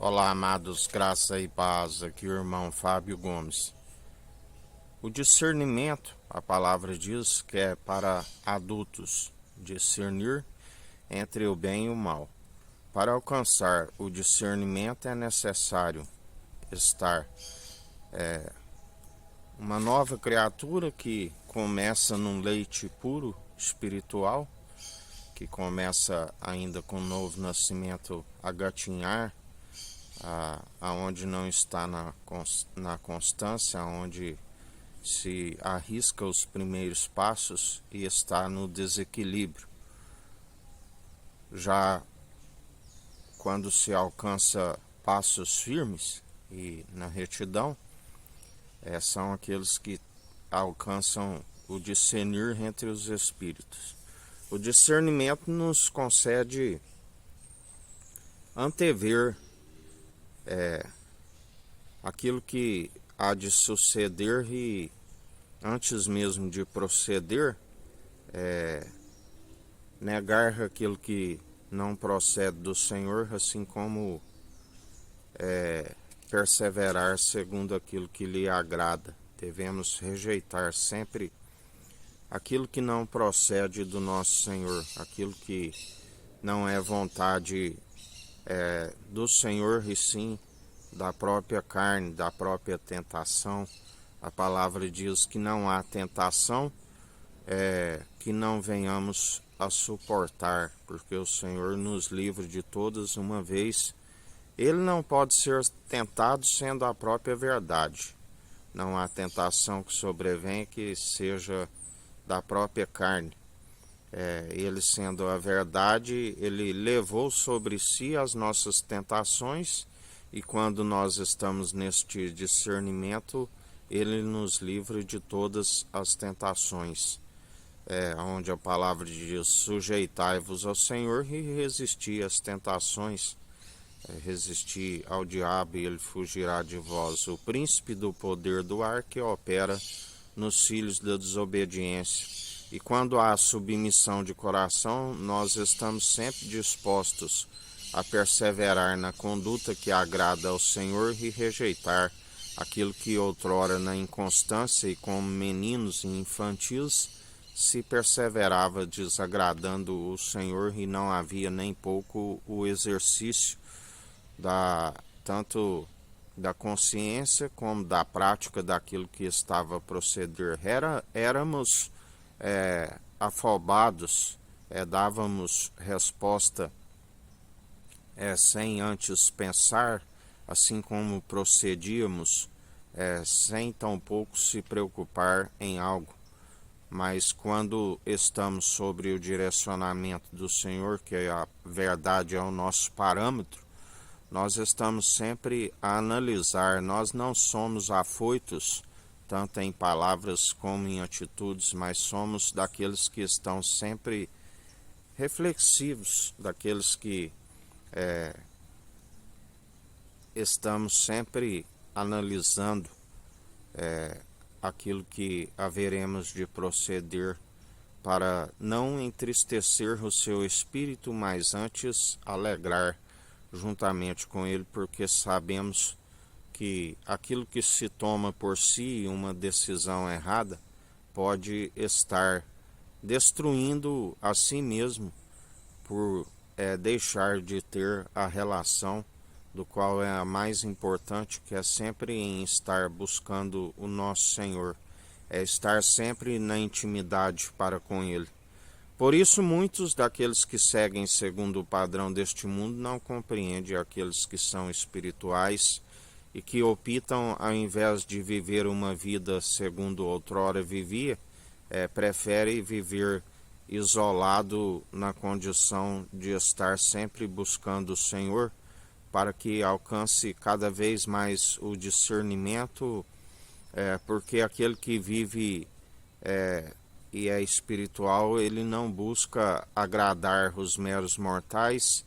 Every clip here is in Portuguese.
Olá, amados, graça e paz, aqui o irmão Fábio Gomes. O discernimento, a palavra diz que é para adultos, discernir entre o bem e o mal. Para alcançar o discernimento é necessário estar uma nova criatura que começa num leite puro espiritual, que começa ainda com um novo nascimento a gatinhar, aonde não está na constância, onde se arrisca os primeiros passos e está no desequilíbrio. Já quando se alcança passos firmes e na retidão, são aqueles que alcançam o discernir entre os espíritos. O discernimento nos concede antever aquilo que há de suceder e antes mesmo de proceder, negar aquilo que não procede do Senhor, assim como perseverar segundo aquilo que lhe agrada. Devemos rejeitar sempre aquilo que não procede do nosso Senhor, aquilo que não é vontade do Senhor, e sim da própria carne, da própria tentação. A palavra diz que não há tentação que não venhamos a suportar, porque o Senhor nos livra de todas uma vez. Ele não pode ser tentado sendo a própria verdade. Não há tentação que sobrevém que seja da própria carne. Ele sendo a verdade, ele levou sobre si as nossas tentações, e quando nós estamos neste discernimento, ele nos livra de todas as tentações. Onde a palavra diz: sujeitai-vos ao Senhor e resisti às tentações. Resistir ao diabo e ele fugirá de vós. O príncipe do poder do ar que opera nos filhos da desobediência. E quando há submissão de coração, nós estamos sempre dispostos a perseverar na conduta que agrada ao Senhor e rejeitar aquilo que outrora na inconstância e como meninos e infantis se perseverava desagradando o Senhor, e não havia nem pouco o exercício tanto da consciência como da prática daquilo que estava a proceder. Éramos afobados, dávamos resposta sem antes pensar, assim como procedíamos sem tampouco se preocupar em algo. Mas quando estamos sobre o direcionamento do Senhor, que a verdade é o nosso parâmetro, nós estamos sempre a analisar. Nós não somos afoitos, tanto em palavras como em atitudes, mas somos daqueles que estão sempre reflexivos, daqueles que estamos sempre analisando aquilo que haveremos de proceder, para não entristecer o seu espírito, mas antes alegrar juntamente com ele, porque sabemos que aquilo que se toma por si, uma decisão errada, pode estar destruindo a si mesmo por deixar de ter a relação do qual é a mais importante, que é sempre em estar buscando o nosso Senhor, é estar sempre na intimidade para com Ele. Por isso, muitos daqueles que seguem segundo o padrão deste mundo não compreendem aqueles que são espirituais e que optam, ao invés de viver uma vida segundo outrora vivia, prefere viver isolado na condição de estar sempre buscando o Senhor, para que alcance cada vez mais o discernimento, porque aquele que vive e é espiritual, ele não busca agradar os meros mortais,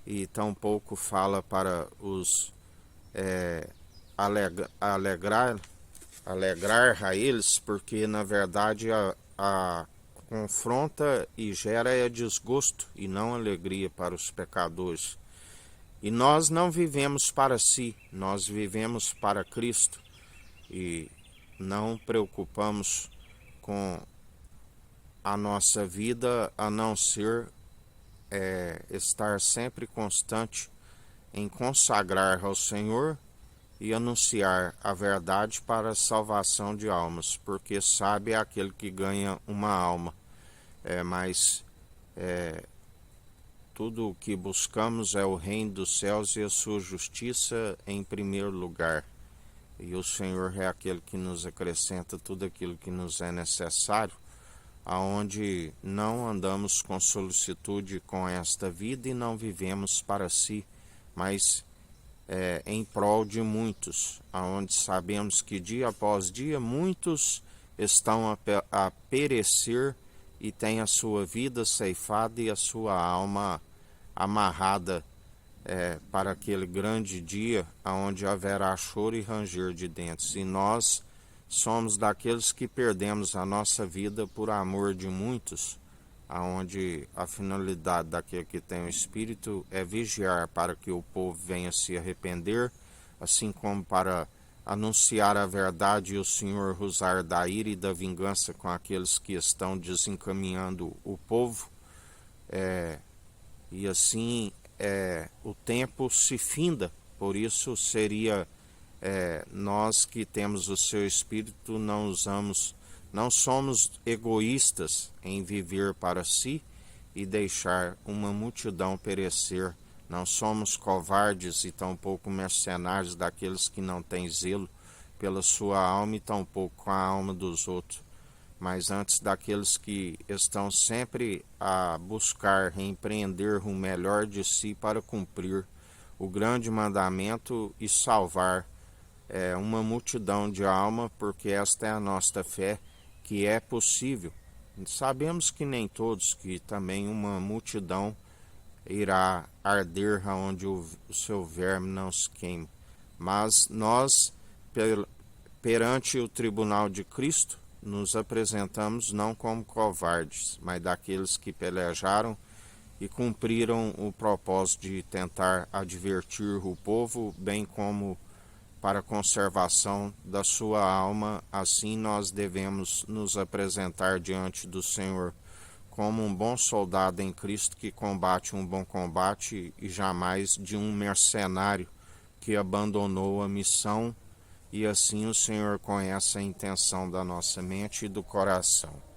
e tampouco fala para os alegrar a eles, porque na verdade a confronta e gera desgosto e não alegria para os pecadores. E nós não vivemos para si, nós vivemos para Cristo e não preocupamos com a nossa vida a não ser estar sempre constante em consagrar ao Senhor e anunciar a verdade para a salvação de almas, porque sabe é aquele que ganha uma alma. Mas tudo o que buscamos é o reino dos céus e a sua justiça em primeiro lugar. E o Senhor é aquele que nos acrescenta tudo aquilo que nos é necessário, aonde não andamos com solicitude com esta vida e não vivemos para si, mas em prol de muitos, aonde sabemos que dia após dia muitos estão a perecer e têm a sua vida ceifada e a sua alma amarrada para aquele grande dia aonde haverá choro e ranger de dentes. E nós somos daqueles que perdemos a nossa vida por amor de muitos, aonde a finalidade daquele que tem o Espírito é vigiar para que o povo venha se arrepender, assim como para anunciar a verdade e o Senhor usar da ira e da vingança com aqueles que estão desencaminhando o povo. E assim o tempo se finda, por isso seria nós que temos o seu Espírito não somos egoístas em viver para si e deixar uma multidão perecer. Não somos covardes e tampouco mercenários daqueles que não têm zelo pela sua alma e tampouco com a alma dos outros, mas antes daqueles que estão sempre a buscar empreender o melhor de si para cumprir o grande mandamento e salvar uma multidão de alma, porque esta é a nossa fé, que é possível. Sabemos que nem todos, que também uma multidão irá arder aonde o seu verme não se queima. Mas nós, perante o tribunal de Cristo, nos apresentamos não como covardes, mas daqueles que pelejaram e cumpriram o propósito de tentar advertir o povo, bem como para a conservação da sua alma. Assim nós devemos nos apresentar diante do Senhor como um bom soldado em Cristo que combate um bom combate e jamais de um mercenário que abandonou a missão. E assim o Senhor conhece a intenção da nossa mente e do coração.